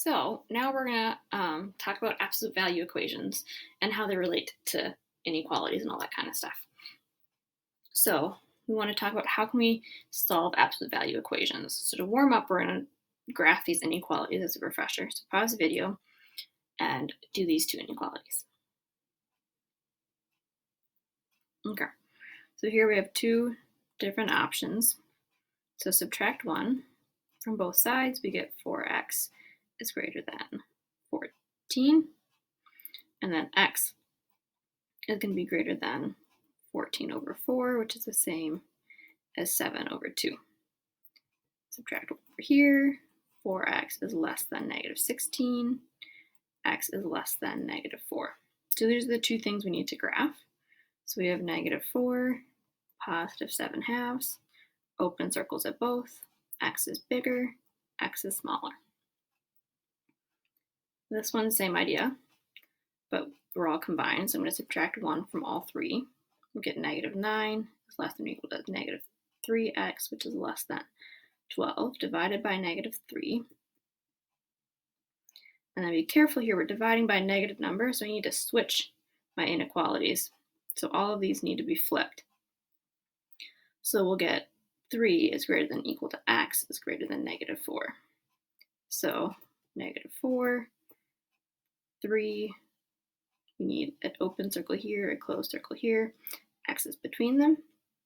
So now we're going to talk about absolute value equations and how they relate to inequalities and all that kind of stuff. So we want to talk about how can we solve absolute value equations. So to warm up, we're going to graph these inequalities as a refresher. So pause the video and do these two inequalities. Okay, so here we have two different options. So subtract 1 from both sides, we get 4x is greater than 14. And then x is going to be greater than 14 over 4, which is the same as 7 over 2. Subtract over here, 4x is less than negative 16, x is less than negative 4. So these are the two things we need to graph. So we have negative 4, positive 7 halves, open circles at both, x is bigger, x is smaller. This one's same idea, but we're all combined, so I'm going to subtract 1 from all three. We'll get negative 9 is less than or equal to negative 3x, which is less than 12, divided by negative 3. And then be careful here, we're dividing by a negative number, so I need to switch my inequalities. So all of these need to be flipped. So we'll get 3 is greater than or equal to x is greater than negative 4. So negative 4, 3, we need an open circle here, a closed circle here, x is between them,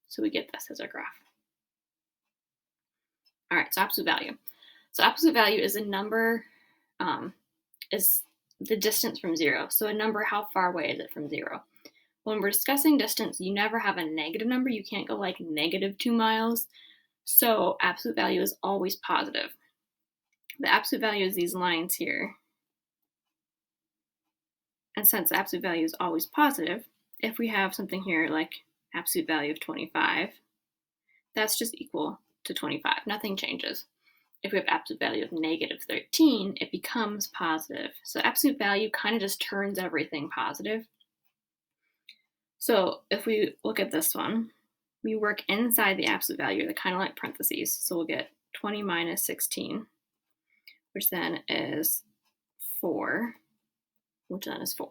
so we get this as our graph. All right, so absolute value. So absolute value is a number, is the distance from 0. So a number, how far away is it from 0? When we're discussing distance, you never have a negative number. You can't go like negative 2 miles. So absolute value is always positive. The absolute value is these lines here. And since the absolute value is always positive, if we have something here like absolute value of 25, that's just equal to 25. Nothing changes. If we have absolute value of negative 13, it becomes positive. So absolute value kind of just turns everything positive. So if we look at this one, we work inside the absolute value. They're kind of like parentheses. So we'll get 20 minus 16, which then is 4, which then is 4.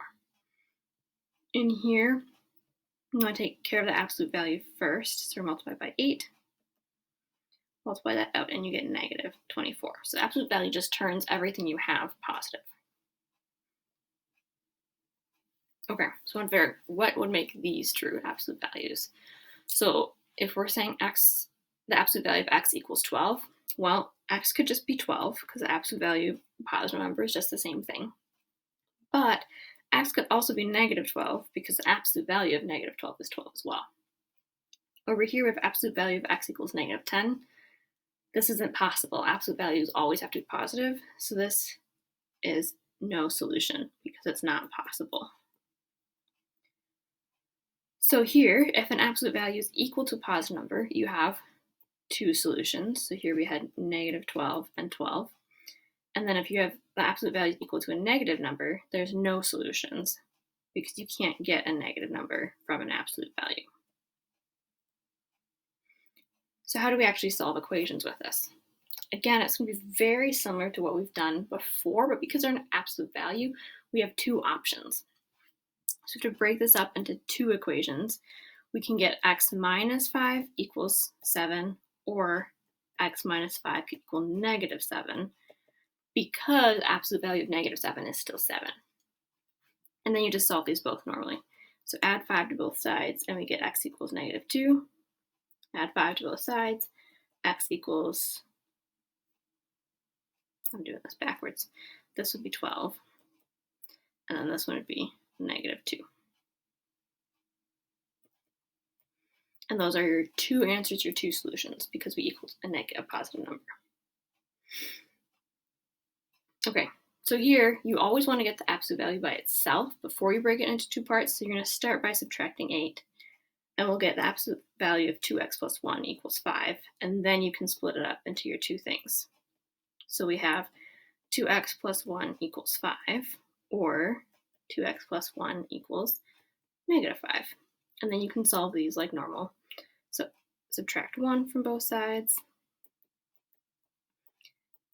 In here, I'm going to take care of the absolute value first. So we're multiplied by 8. Multiply that out and you get negative 24. So the absolute value just turns everything you have positive. Okay, so what would make these true absolute values? So if we're saying x, the absolute value of x equals 12, well, x could just be 12 because the absolute value of a positive number is just the same thing. But x could also be negative 12 because the absolute value of negative 12 is 12 as well. Over here we have absolute value of x equals negative 10. This isn't possible. Absolute values always have to be positive, so this is no solution because it's not possible. So here, if an absolute value is equal to a positive number, you have two solutions. So here we had negative 12 and 12. And then if you have the absolute value equal to a negative number, there's no solutions because you can't get a negative number from an absolute value. So how do we actually solve equations with this? Again, it's going to be very similar to what we've done before, but because they're an absolute value, we have two options. So to break this up into two equations, we can get x minus 5 equals 7 or x minus 5 equal negative 7 because the absolute value of negative 7 is still 7. And then you just solve these both normally. So add 5 to both sides and we get x equals negative 2. Add 5 to both sides, x equals, I'm doing this backwards, this would be 12, and then this one would be negative 2. And those are your two answers, your two solutions, because we equal a positive number. Okay, so here you always want to get the absolute value by itself before you break it into two parts. So you're going to start by subtracting 8. And we'll get the absolute value of 2x plus 1 equals 5. And then you can split it up into your two things. So we have 2x plus 1 equals 5, or 2x plus 1 equals negative 5. And then you can solve these like normal. So subtract 1 from both sides.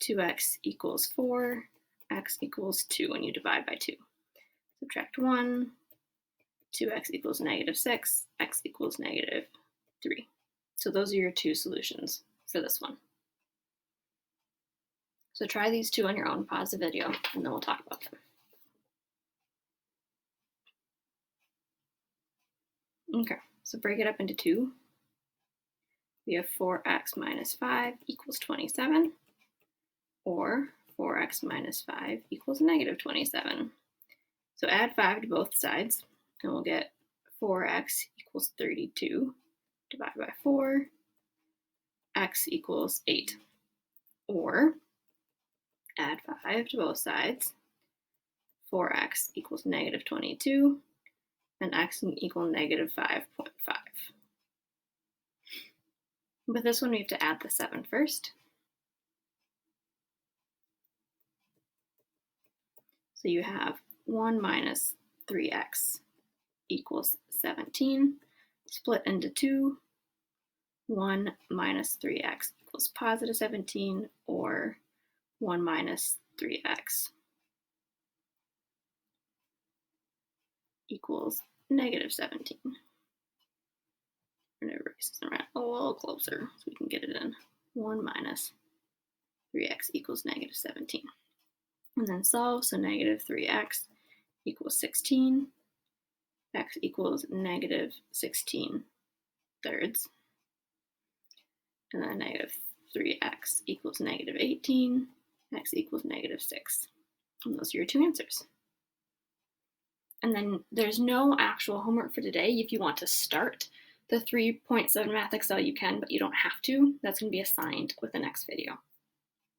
2x equals 4 x equals 2 when you divide by 2. Subtract 1, 2x equals negative 6, x equals negative 3. So those are your two solutions for this one. So try these two on your own, pause the video, and then we'll talk about them. Okay, so break it up into two. We have 4x minus 5 equals 27, or 4x minus 5 equals negative 27. So add 5 to both sides, and we'll get 4x equals 32. Divide by 4, x equals 8. Or add 5 to both sides, 4x equals negative 22, and x can equal negative 5.5. But this one we have to add the 7 first. So you have 1 minus 3x equals 17, split into 2, 1 minus 3x equals positive 17, or 1 minus 3x equals negative 17. We're going to erase this around a little closer so we can get it in. 1 minus 3x equals negative 17. And then solve, so negative 3x equals 16. X equals negative 16 thirds. And then negative 3x equals negative 18. X equals negative 6. And those are your two answers. And then there's no actual homework for today. If you want to start the 3.7 Math Excel, you can, but you don't have to. That's going to be assigned with the next video.